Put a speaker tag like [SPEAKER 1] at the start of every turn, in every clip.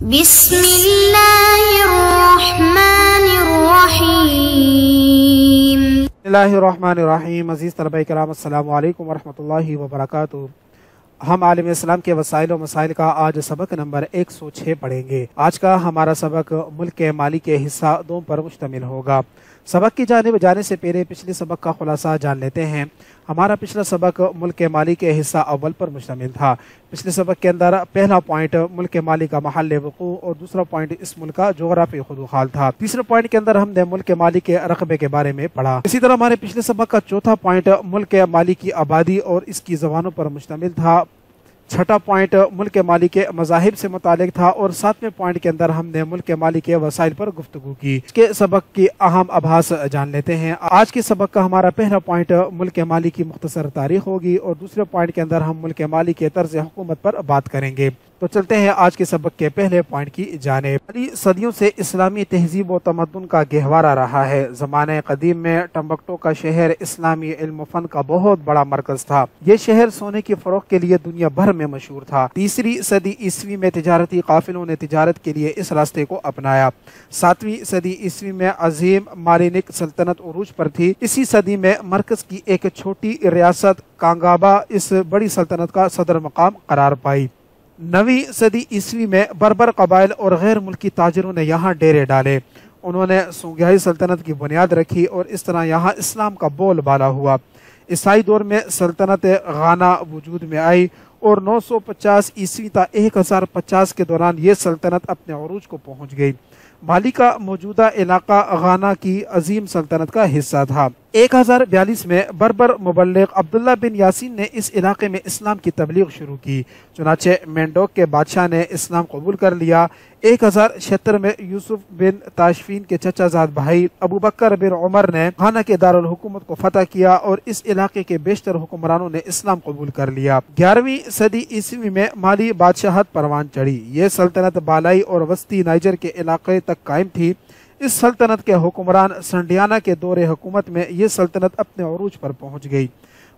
[SPEAKER 1] بسم اللہ الرحمن الرحیم۔
[SPEAKER 2] بسم اللہ الرحمن الرحیم۔ عزیز طلبہ کرام، السلام علیکم ورحمۃ اللہ وبرکاتہ۔ ہم عالم اسلام کے وسائل و مسائل کا آج سبق نمبر 106 پڑھیں گے۔ آج کا ہمارا سبق ملک کے مالی کے حصہ 2 پر مشتمل ہوگا۔ سبق کی جانب جانے سے پہلے پچھلے سبق کا خلاصہ جان لیتے ہیں۔ ہمارا پچھلا سبق ملک مالی کے حصہ اول پر مشتمل تھا۔ پچھلے سبق کے اندر پہلا پوائنٹ ملک مالی کا محل وقوع اور دوسرا پوائنٹ اس ملک کا جغرافی خدوخال تھا۔ تیسرے پوائنٹ کے اندر ہم نے ملک مالی کے رقبے کے بارے میں پڑھا۔ اسی طرح ہمارے پچھلے سبق کا چوتھا پوائنٹ ملک مالی کی آبادی اور اس کی زبانوں پر مشتمل تھا۔ چھٹا پوائنٹ ملک مالی کے مذاہب سے متعلق تھا، اور 7ویں پوائنٹ کے اندر ہم نے ملک مالی کے وسائل پر گفتگو کی۔ اس کے سبق کی اہم ابحاث جان لیتے ہیں۔ آج کے سبق کا ہمارا پہلا پوائنٹ ملک مالی کی مختصر تاریخ ہوگی، اور دوسرے پوائنٹ کے اندر ہم ملک مالی کے طرز حکومت پر بات کریں گے۔ تو چلتے ہیں آج کے سبق کے پہلے پوائنٹ کی جانب۔ صدیوں سے اسلامی تہذیب و تمدن کا گہوارہ رہا ہے۔ زمانہ قدیم میں ٹمبکٹو کا شہر اسلامی علم و فن کا بہت بڑا مرکز تھا۔ یہ شہر سونے کی فروخت کے لیے دنیا بھر میں مشہور تھا۔ 3 صدی عیسوی میں تجارتی قافلوں نے تجارت کے لیے اس راستے کو اپنایا۔ 7ویں صدی عیسوی میں عظیم مارینک سلطنت عروج پر تھی۔ اسی صدی میں مرکز کی ایک چھوٹی ریاست کانگابا اس بڑی سلطنت کا صدر مقام قرار پائی۔ 9ویں صدی عیسوی میں بربر قبائل اور غیر ملکی تاجروں نے یہاں ڈیرے ڈالے۔ انہوں نے سونگھائی سلطنت کی بنیاد رکھی، اور اس طرح یہاں اسلام کا بول بالا ہوا۔ عیسائی دور میں سلطنت غانا وجود میں آئی، اور 950 عیسوی تا 1050 کے دوران یہ سلطنت اپنے عروج کو پہنچ گئی۔ مالی کا موجودہ علاقہ غانا کی عظیم سلطنت کا حصہ تھا۔ 1042 میں بربر مبلغ عبداللہ بن یاسین نے اس علاقے میں اسلام کی تبلیغ شروع کی، چنانچہ مینڈوک کے بادشاہ نے اسلام قبول کر لیا۔ 1076 میں یوسف بن تاشفین کے چچا زاد بھائی ابو بکر بن عمر نے غانا کے دارالحکومت کو فتح کیا، اور اس علاقے کے بیشتر حکمرانوں نے اسلام قبول کر لیا۔ 11ویں صدی عیسوی میں مالی بادشاہت پروان چڑھی۔ یہ سلطنت بالائی اور وسطی نائجر کے علاقے تک قائم تھی۔ اس سلطنت کے حکمران سنڈیانا کے دور حکومت میں یہ سلطنت اپنے عروج پر پہنچ گئی۔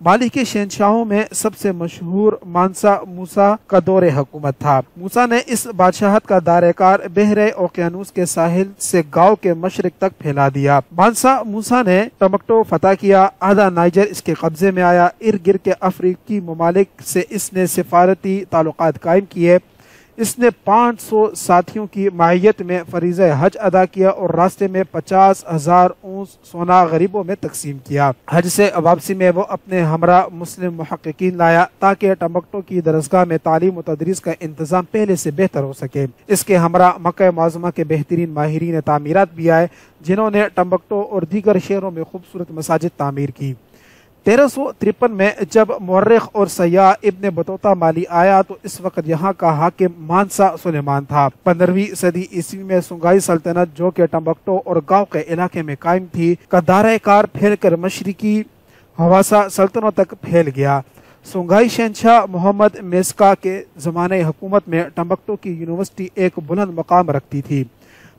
[SPEAKER 2] مالی کے شہنشاہوں میں سب سے مشہور مانسا موسیٰ کا دور حکومت تھا۔ موسیٰ نے اس بادشاہت کا دائرہ کار بحر اوقیانوس کے ساحل سے گاؤں کے مشرق تک پھیلا دیا۔ مانسا موسیٰ نے ٹمبکٹو فتح کیا، آدھا نائجر اس کے قبضے میں آیا۔ ارد گرد کے افریقی ممالک سے اس نے سفارتی تعلقات قائم کیے۔ اس نے 500 ساتھیوں کی معیت میں فریضہ حج ادا کیا، اور راستے میں 50,000 اونس سونا غریبوں میں تقسیم کیا۔ حج سے واپسی میں وہ اپنے ہمراہ مسلم محققین لایا، تاکہ ٹمبکٹو کی درسگاہ میں تعلیم و تدریس کا انتظام پہلے سے بہتر ہو سکے۔ اس کے ہمراہ مکہ معظمہ کے بہترین ماہرین تعمیرات بھی آئے، جنہوں نے ٹمبکٹو اور دیگر شہروں میں خوبصورت مساجد تعمیر کی۔ 1353 میں جب مورخ اور سیاح ابن بطوطہ مالی آیا، تو اس وقت یہاں کا حاکم مانسا سلیمان تھا۔ 15ویں صدی عیسوی میں سونگھائی سلطنت، جو کہ ٹمبکٹو اور گاؤں کے علاقے میں قائم تھی، کا دائرہ کار پھیل کر مشرقی حواسا سلطنتوں تک پھیل گیا۔ سونگھائی شہنشاہ محمد میسکا کے زمانہ حکومت میں ٹمبکٹو کی یونیورسٹی ایک بلند مقام رکھتی تھی۔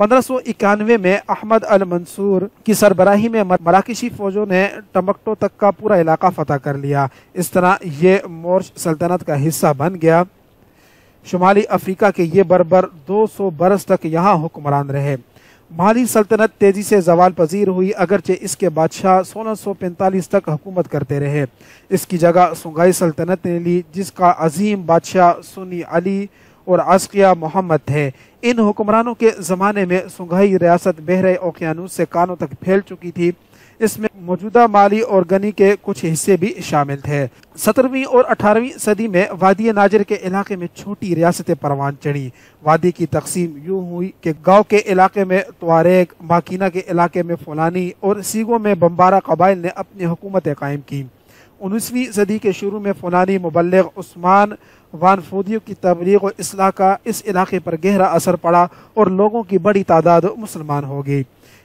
[SPEAKER 2] 1591 میں احمد المنصور کی سربراہی میں مراکشی فوجوں نے ٹمبکٹو تک کا پورا علاقہ فتح کر لیا۔ اس طرح یہ مورش سلطنت کا حصہ بن گیا۔ شمالی افریقہ کے یہ بربر 200 برس تک یہاں حکمران رہے۔ مالی سلطنت تیزی سے زوال پذیر ہوئی، اگرچہ اس کے بادشاہ 1645 تک حکومت کرتے رہے۔ اس کی جگہ سونگھائی سلطنت نے لی، جس کا عظیم بادشاہ سنی علی اور عسقیہ محمد تھے۔ ان حکمرانوں کے زمانے میں سونگھائی ریاست بحر اوقیانوس سے کانوں تک پھیل چکی تھی۔ اس میں موجودہ مالی اور گنی کے کچھ حصے بھی شامل تھے۔ 17ویں اور 18ویں صدی میں وادی ناجر کے علاقے میں چھوٹی ریاستیں پروان چڑھی۔ وادی کی تقسیم یوں ہوئی کہ گاؤں کے علاقے میں تواریگ، ماکینا کے علاقے میں فولانی اور سیگو میں بمبارا قبائل نے اپنی حکومتیں قائم کی۔ 19ویں صدی کے شروع میں فولانی مبلغ عثمان وان فودیو کی تبلیغ و اصلاح کا اس علاقے پر گہرا اثر پڑا، اور لوگوں کی بڑی تعداد مسلمان ہو گئی۔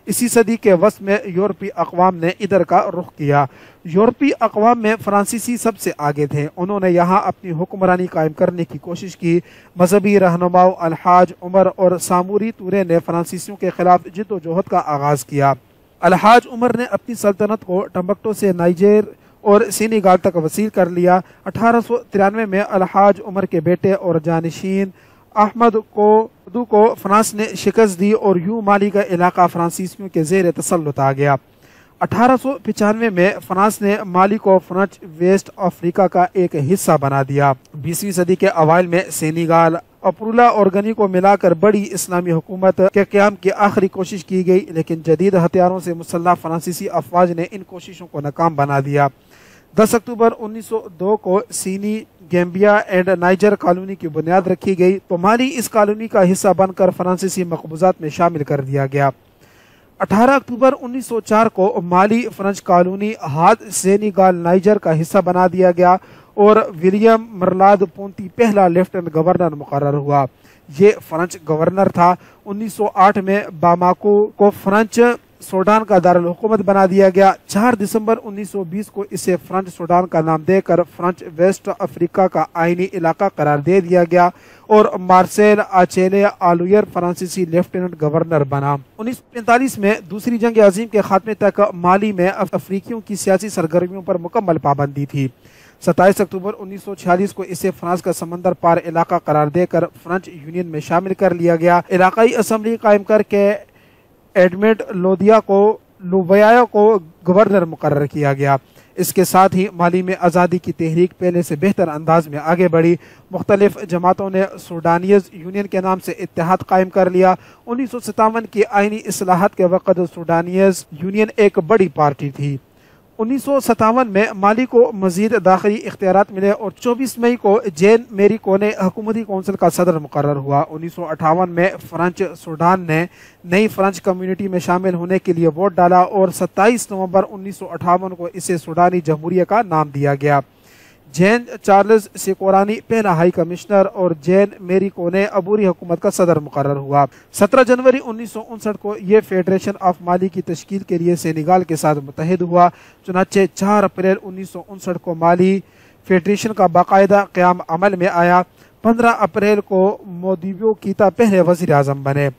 [SPEAKER 2] اسی صدی کے وسط میں یورپی اقوام نے ادھر کا رخ کیا۔ یورپی اقوام میں فرانسیسی سب سے آگے تھے۔ انہوں نے یہاں اپنی حکمرانی قائم کرنے کی کوشش کی۔ مذہبی رہنماؤں الحاج عمر اور ساموری تورے نے فرانسیسیوں کے خلاف جد و جہد کا آغاز کیا۔ الحاج عمر نے اپنی سلطنت کو ٹمبکٹو سے نائجر اور سینیگال تک وسیع کر لیا۔ 1893 میں الحاج عمر کے بیٹے اور جانشین احمد کودو کو فرانس نے شکست دی اور یوں مالی کا علاقہ فرانسیسیوں کے زیر تسلط آ گیا۔ 1895 میں فرانس نے مالی کو فرانچ ویسٹ افریقہ کا ایک حصہ بنا دیا۔ 20ویں صدی کے اوائل میں سینیگال، اپرولا اور گنی کو ملا کر بڑی اسلامی حکومت کے قیام کی آخری کوشش کی گئی، لیکن جدید ہتھیاروں سے مسلح فرانسیسی افواج نے ان کوششوں کو ناکام بنا دیا۔ 10 اکتوبر 1902 کو سینی، گیمبیا اینڈ نائجر کالونی کی بنیاد رکھی گئی تو مالی اس کالونی کا حصہ بن کر فرانسیسی مقبوضات میں شامل کر دیا گیا۔ 18 اکتوبر 1904 کو مالی فرنچ کالونی ہاتھ سینیگال نائجر کا حصہ بنا دیا گیا اور ولیم مرلاد پونتی پہلا لیفٹنٹ گورنر مقرر ہوا۔ یہ فرنچ گورنر تھا۔ 1908 میں باماکو کو فرنچ سوڈان کا دارالحکومت بنا دیا گیا۔ 4 دسمبر 1920 کو اسے فرنچ سوڈان کا نام دے کر فرنچ ویسٹ افریقہ کا آئینی علاقہ قرار دے دیا گیا اور مارسیل آچیلے آلویر فرانسیسی لیفٹیننٹ گورنر بنا۔ 1945 میں دوسری جنگ عظیم کے خاتمے تک مالی میں افریقیوں کی سیاسی سرگرمیوں پر مکمل پابندی تھی۔ 27 اکتوبر 1946 کو اسے فرانس کا سمندر پار علاقہ قرار دے کر فرنچ یونین میں شامل کر لیا گیا۔ علاقائی اسمبلی قائم کر کے ایڈمنڈ لودیا کو گورنر مقرر کیا گیا۔ اس کے ساتھ ہی مالی میں آزادی کی تحریک پہلے سے بہتر انداز میں آگے بڑھی۔ مختلف جماعتوں نے سوڈانیز یونین کے نام سے اتحاد قائم کر لیا۔ 1957 کی آئینی اصلاحات کے وقت سوڈانیز یونین ایک بڑی پارٹی تھی۔ 1957 میں مالی کو مزید داخلی اختیارات ملے اور 24 مئی کو جین میری کونے حکومتی کونسل کا صدر مقرر ہوا۔ 1958 میں فرنچ سوڈان نے نئی فرنچ کمیونٹی میں شامل ہونے کے لیے ووٹ ڈالا اور 27 نومبر 1958 کو اسے سوڈانی جمہوریہ کا نام دیا گیا۔ جین چارلز سیکورانی پہلا ہائی کمشنر اور جین میری کونے عبوری حکومت کا صدر مقرر ہوا۔ 17 جنوری 1959 کو یہ فیڈریشن آف مالی کی تشکیل کے لیے سینیگال کے ساتھ متحد ہوا۔ چنانچہ 4 اپریل 1959 کو مالی فیڈریشن کا باقاعدہ قیام عمل میں آیا۔ 15 اپریل کو مودیبو کیتا پہلے وزیر اعظم بنے۔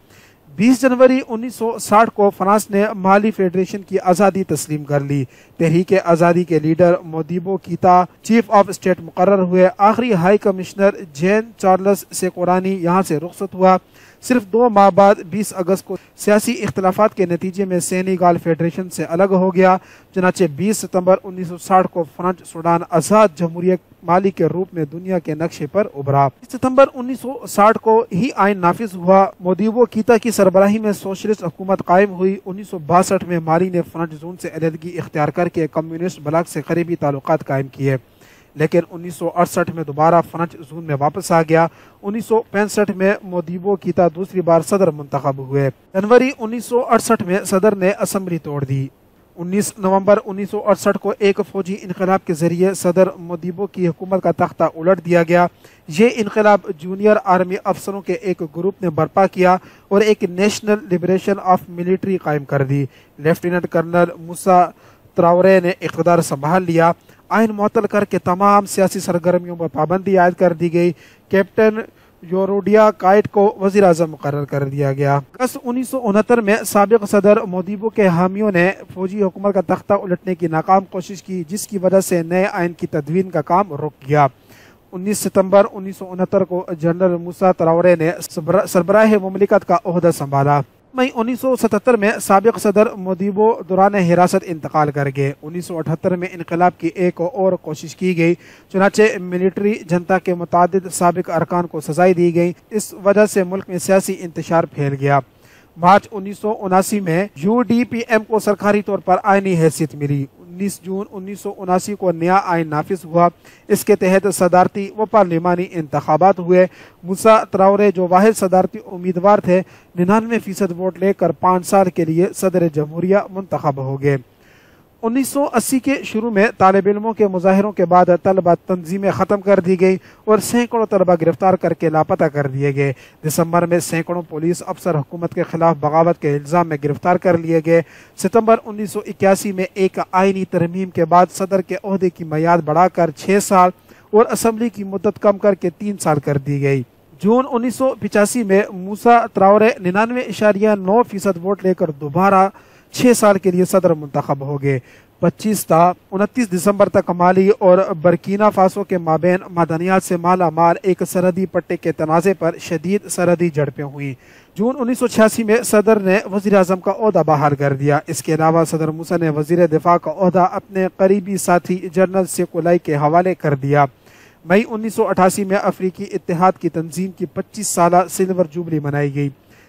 [SPEAKER 2] 20 جنوری 1960 کو فرانس نے مالی فیڈریشن کی آزادی تسلیم کر لی۔ تحریک آزادی کے لیڈر مودیبو کیتا چیف آف اسٹیٹ مقرر ہوئے۔ آخری ہائی کمشنر جین چارلز سیکورانی یہاں سے رخصت ہوا۔ صرف 2 ماہ بعد 20 اگست کو سیاسی اختلافات کے نتیجے میں سینیگال فیڈریشن سے الگ ہو گیا۔ چنانچہ 20 ستمبر 1960 کو فرنچ سوڈان آزاد جمہوریہ مالی کے روپ میں دنیا کے نقشے پر ابھرا۔ ستمبر 1960 کو ہی آئین نافذ ہوا۔ مودیبو کیتا کی سربراہی میں سوشلسٹ حکومت قائم ہوئی۔ 1962 میں مالی نے فرنچ زون سے علیحدگی اختیار کر کے کمیونسٹ بلاک سے قریبی تعلقات قائم کیے، لیکن 1968 میں دوبارہ فرنچ زون میں واپس آ گیا۔ 1965 میں مودیبو کیتا دوسری بار صدر منتخب ہوئے۔ جنوری 1968 میں صدر نے اسمبلی توڑ دی۔ 19 نومبر 1968 کو ایک فوجی انقلاب کے ذریعے صدر مودیبو کی حکومت کا تختہ الٹ دیا گیا۔ یہ انقلاب جونیئر آرمی افسروں کے ایک گروپ نے برپا کیا اور ایک نیشنل لبریشن آف ملٹری قائم کر دی۔ لیفٹیننٹ کرنل موسیٰ تراورے نے اقتدار سنبھال لیا۔ آئین معطل کر کے تمام سیاسی سرگرمیوں پر پابندی عائد کر دی گئی۔ کیپٹن یوروڈیا کائٹ کو وزیر اعظم مقرر کر دیا گیا۔ اگست 1969 میں سابق صدر مودیبو کے حامیوں نے فوجی حکومت کا تختہ الٹنے کی ناکام کوشش کی، جس کی وجہ سے نئے آئین کی تدوین کا کام رک گیا۔ 19 ستمبر 1969 کو جنرل موسیٰ تراورے نے سربراہ مملکت کا عہدہ سنبھالا۔ مئی 1977 میں سابق صدر مودیبو دوران حراست انتقال کر گئے۔ 1978 میں انقلاب کی ایک اور کوشش کی گئی، چنانچہ ملٹری جنتا کے متعدد سابق ارکان کو سزائیں دی گئیں۔ اس وجہ سے ملک میں سیاسی انتشار پھیل گیا۔ مارچ 1979 میں UDPM کو سرکاری طور پر آئینی حیثیت ملی۔ 19 جون 1979 کو نیا آئین نافذ ہوا۔ اس کے تحت صدارتی و پارلیمانی انتخابات ہوئے۔ موسیٰ تراورے جو واحد صدارتی امیدوار تھے، 99% ووٹ لے کر 5 سال کے لیے صدر جمہوریہ منتخب ہو گئے۔ 1980 کے شروع میں طالب علموں کے مظاہروں کے بعد طلبہ تنظیمیں ختم کر دی گئی اور سینکڑوں طلبہ گرفتار کر کے لاپتہ کر دیے گئے۔ دسمبر میں سینکڑوں پولیس افسر حکومت کے خلاف بغاوت کے الزام میں گرفتار کر لیے گئے۔ ستمبر 1981 میں ایک آئینی ترمیم کے بعد صدر کے عہدے کی میعاد بڑھا کر 6 سال اور اسمبلی کی مدت کم کر کے 3 سال کر دی گئی۔ جون 1985 میں موسیٰ تراورے 99.9% ووٹ لے کر دوبارہ 6 سال کے لیے صدر منتخب ہو گئے۔ 25 تا 29 دسمبر تک مالی اور برکینا فاسو کے مابین معدنیات سے مالا مال ایک سرحدی پٹے کے تنازع پر شدید سرحدی جھڑپیں ہوئیں۔ جون 1986 میں صدر نے وزیر اعظم کا عہدہ بحال کر دیا۔ اس کے علاوہ صدر موسیٰ نے وزیر دفاع کا عہدہ اپنے قریبی ساتھی جنرل سیکولائی کے حوالے کر دیا۔ مئی 1988 میں افریقی اتحاد کی تنظیم کی 25 سالہ سلور جوبلی منائی گئی۔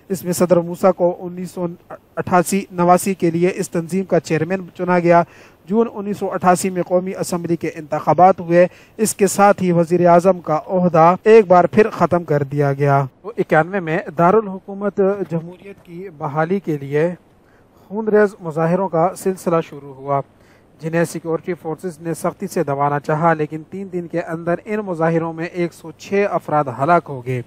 [SPEAKER 2] اس میں صدر موسیٰ کو 1988-89 کے لیے اس تنظیم کا چیئرمین چنا گیا۔ جون 1988 میں قومی اسمبلی کے انتخابات ہوئے۔ اس کے ساتھ ہی وزیر اعظم کا عہدہ ایک بار پھر ختم کر دیا گیا۔ 91 میں دارالحکومت جمہوریت کی بحالی کے لیے خون ریز مظاہروں کا سلسلہ شروع ہوا، جنہیں سیکورٹی فورسز نے سختی سے دبانا چاہا، لیکن 3 دن کے اندر ان مظاہروں میں 106 افراد ہلاک ہو گئے۔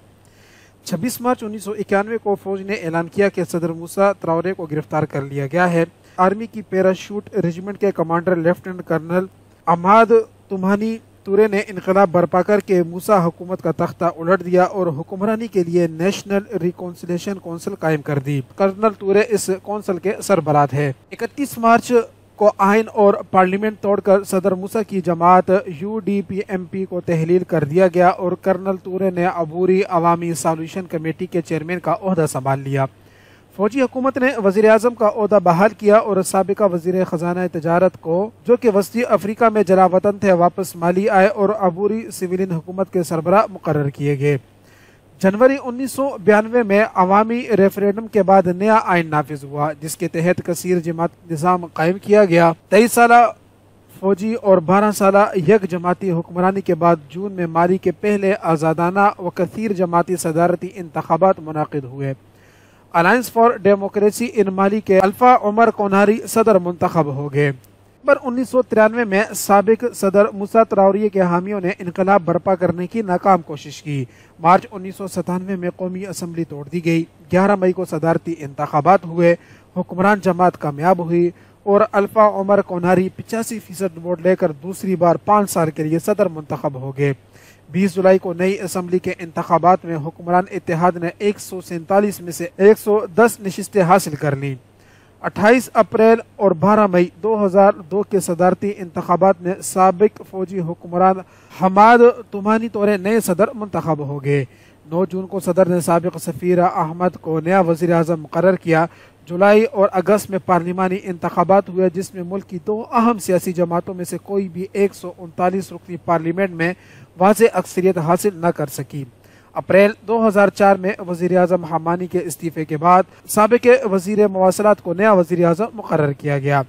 [SPEAKER 2] 26 مارچ 1991 کو فوج نے اعلان کیا کہ صدر موسیٰ تراورے کو گرفتار کر لیا گیا ہے۔ آرمی کی پیراشوٹ ریجمنٹ کے کمانڈر لیفٹیننٹ کرنل احمد تمہانی تورے نے انقلاب برپا کر کے موسیٰ حکومت کا تختہ الٹ دیا اور حکمرانی کے لیے نیشنل ریکونسیلیشن کونسل قائم کر دی۔ کرنل تورے اس کونسل کے سربراہ تھے۔ 31 مارچ کو آئین اور پارلیمنٹ توڑ کر صدر موسیٰ کی جماعت UDP-MP کو تحلیل کر دیا گیا اور کرنل تورے نے عبوری عوامی سالوشن کمیٹی کے چیئرمین کا عہدہ سنبھال لیا۔ فوجی حکومت نے وزیر اعظم کا عہدہ بحال کیا اور سابقہ وزیر خزانہ تجارت کو، جو کہ وسطی افریقہ میں جلا وطن تھے، واپس مالی آئے اور عبوری سویلین حکومت کے سربراہ مقرر کیے گئے۔ جنوری 1992 میں عوامی ریفرینڈم کے بعد نیا آئین نافذ ہوا، جس کے تحت کثیر جماعت نظام قائم کیا گیا۔ 23 سالہ فوجی اور 12 سالہ یک جماعتی حکمرانی کے بعد جون میں مالی کے پہلے آزادانہ و کثیر جماعتی صدارتی انتخابات منعقد ہوئے۔ الائنس فار ڈیموکریسی ان مالی کے الفا عمر کوناری صدر منتخب ہو گئے۔ 1993 میں سابق صدر موسیٰ تراورے کے حامیوں نے انقلاب برپا کرنے کی ناکام کوشش کی۔ مارچ 1997 میں قومی اسمبلی توڑ دی گئی۔ 11 مئی کو صدارتی انتخابات ہوئے، حکمران جماعت کامیاب ہوئی اور الفا عمر کوناری 85% ووٹ لے کر دوسری بار 5 سال کے لیے صدر منتخب ہو گئے۔ 20 جولائی کو نئی اسمبلی کے انتخابات میں حکمران اتحاد نے 147 میں سے 110 نشستیں حاصل کر لیں۔ 28 اپریل اور 12 مئی 2002 کے صدارتی انتخابات میں سابق فوجی حکمران حماد تمہانی تورے نئے صدر منتخب ہو گئے۔ 9 جون کو صدر نے سابق سفیر احمد کو نیا وزیر اعظم مقرر کیا۔ جولائی اور اگست میں پارلیمانی انتخابات ہوئے، جس میں ملک کی 2 اہم سیاسی جماعتوں میں سے کوئی بھی 139 رکنی پارلیمنٹ میں واضح اکثریت حاصل نہ کر سکی۔ اپریل 2004 میں وزیر اعظم حمانی کے استعفے کے بعد سابق وزیر مواصلات کو نیا وزیر اعظم مقرر کیا گیا۔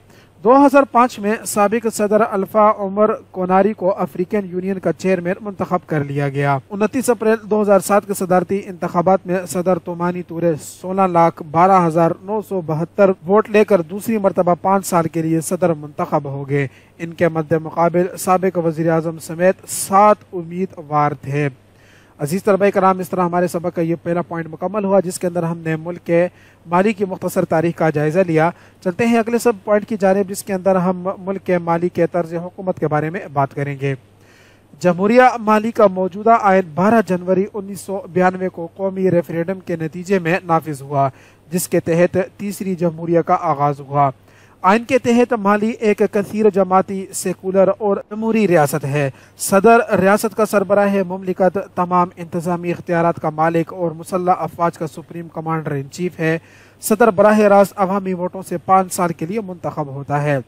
[SPEAKER 2] 2005 میں سابق صدر الفا عمر کوناری کو افریقن یونین کا چیئرمین منتخب کر لیا گیا۔ 29 اپریل 2007 کے صدارتی انتخابات میں صدر تومانی تورے 16,12,972 ووٹ لے کر دوسری مرتبہ 5 سال کے لیے صدر منتخب ہو گئے۔ ان کے مد مقابل سابق وزیر اعظم سمیت 7 امیدوار تھے۔ عزیز طلبہ کرام، اس طرح ہمارے سبق کا یہ پہلا پوائنٹ مکمل ہوا، جس کے اندر ہم نے ملک کے مالی کی مختصر تاریخ کا جائزہ لیا۔ چلتے ہیں اگلے سب پوائنٹ کی جانب، جس کے اندر ہم ملک کے مالی کے طرز حکومت کے بارے میں بات کریں گے۔ جمہوریہ مالی کا موجودہ آئین 12 جنوری 1992 کو قومی ریفرینڈم کے نتیجے میں نافذ ہوا، جس کے تحت تیسری جمہوریہ کا آغاز ہوا۔ آئین کے تحت مالی ایک کثیر جماعتی سیکولر اور جمہوری ریاست ہے۔ صدر ریاست کا سربراہ مملکت تمام انتظامی اختیارات کا مالک اور مسلح افواج کا سپریم کمانڈر ان چیف ہے۔ صدر براہ راست عوامی ووٹوں سے 5 سال کے لیے منتخب ہوتا ہے۔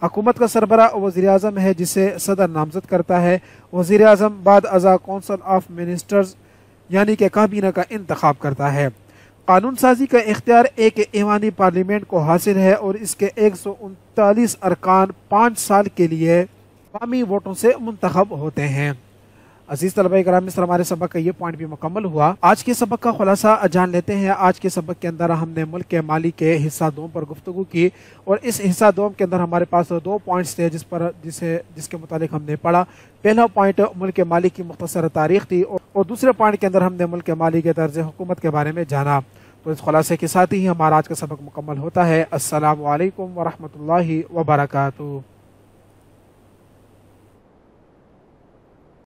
[SPEAKER 2] حکومت کا سربراہ وزیر اعظم ہے، جسے صدر نامزد کرتا ہے۔ وزیر اعظم بعد ازاں کونسل آف منسٹرز یعنی کہ کابینہ کا انتخاب کرتا ہے۔ قانون سازی کا اختیار ایک ایوانی پارلیمنٹ کو حاصل ہے اور اس کے 139 ارکان 5 سال کے لیے عوامی ووٹوں سے منتخب ہوتے ہیں۔ عزیز طلبہ کرام، اس طرح ہمارے سبق کا یہ پوائنٹ بھی مکمل ہوا۔ آج کے سبق کا خلاصہ جان لیتے ہیں۔ آج کے سبق کے اندر ہم نے ملک کے مالی کے حصہ دوم پر گفتگو کی، اور اس حصہ دوم کے اندر ہمارے پاس 2 پوائنٹس تھے جس کے متعلق ہم نے پڑھا۔ پہلا پوائنٹ ملک مالی کی مختصر تاریخ تھی، اور دوسرے پوائنٹ کے اندر ہم نے ملک مالی کے طرز حکومت کے بارے میں جانا۔ تو اس خلاصے کے ساتھ ہی ہمارا آج کا سبق مکمل ہوتا ہے۔ السلام علیکم ورحمۃ اللہ وبرکاتہ۔